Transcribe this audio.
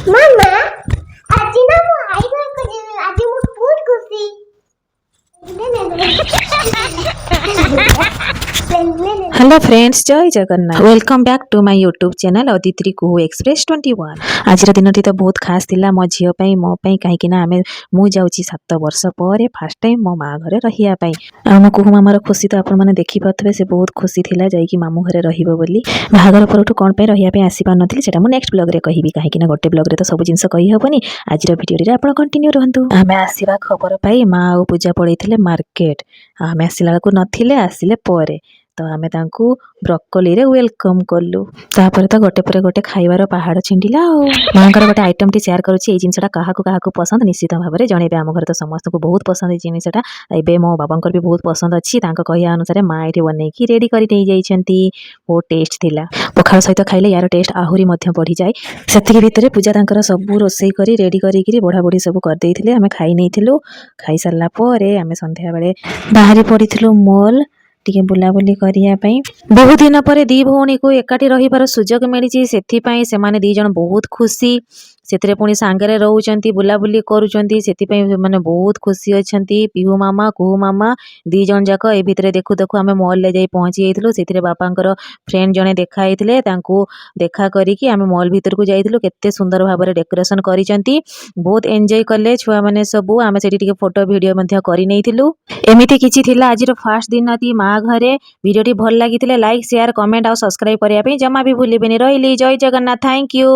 ମାମା ଆଜି ନା ମୁଁ ଆଈ ଘରକୁ ଯିବି। ଆଜି ମୁଁ ବହୁତ ଖୁସି। हेलो फ्रेंड्स, जय Jagannath. Welcome back to my YouTube channel Aditi Kuhu express 21। आज दिन तो बहुत खास थिला मो झील मो कहीं आमे मु जाऊँगी 7 वर्ष पर फास्ट टाइम मो माँ घरे रही मो कुहू मामार खुशी तो आपण मैंने देखी पारे से बहुत खुशी थिला जाइकी मामू घरे रही बाहागर पर कौन पे रही आसी पार नी से नेक्स्ट ब्लॉग रे कहि कहीं गोटे ब्लॉग रे तो सब जिन कही हेनी। आज भिडियो आप कंटिन्यू रहतु। आम आसवा खबर पाई माँ आ पूजा पड़े मार्केट आम आसला बेलू नथिले आसिले परे तो आमे तांकू ब्रोकोली रे वेलकम कलु। तापर तो गोटे पर गोटे खाइबार पहाड़ छिंडिला। मांकर गोटे आइटम टी शेयर करूची ए जिनसटा काहाकु काहाकु पसंद निश्चित भाव में जनइबे। आम घर तो समस्त को बहुत पसंद ए जिनसटा एबे मो बाबांकर भी बहुत पसंद अच्छी। तांको कहिया अनुसार माँ एठी बनेकी रेडी करी देई जाइछंती। बहुत टेस्ट थिला। पखाल सहित खाइले यार टेस्ट आहुरी मध्य बढ़ी जाए। सेतिकी भितरे पूजा तांकर सब रोसई करी रेडी करी बढ़ा बढ़ी सब कर देइथिले। आमे खाई नैथिलु। खाई सारला परे आमे संध्या बेले बाहरी पड़िथिलु मॉल टिके बुलाबुली करिया पई। बहुत दिन पर दी भौणी को एकाठी रहिबार सुजोग मिली सेथिपाई सेमाने दी जण बहुत खुशी। सेतिरे पुणी सांगरे रहउचंती बुलाबुली करूचंती सेतिपाई माने बहुत खुशी अछंती। पिहू मामा कुहू मामा दी जण जाक ए भितरे देखु देखु आमे मॉल ले जाई पहुंची जाइथिलु। सेतिरे बापांकर फ्रेंड जणे देखा आइथिले तांकू देखा करिकी आमे मॉल भीतर को जाइथिलु। केते सुंदर भाबरे डेकोरेशन करिचंती। बहुत एन्जॉय कले छुआ माने सबु। आमे सेठी टिके फोटो वीडियो मध्ये करि नैथिलु। एमिति किछि थिला आजिर फास्ट दिन अति माँ घरे। वीडियोटी भल लागिथिले लाइक शेयर कमेंट और सब्सक्राइब करिया पे जमा भी भूलिबेनी। रहिली जय जगन्नाथ। Thank you.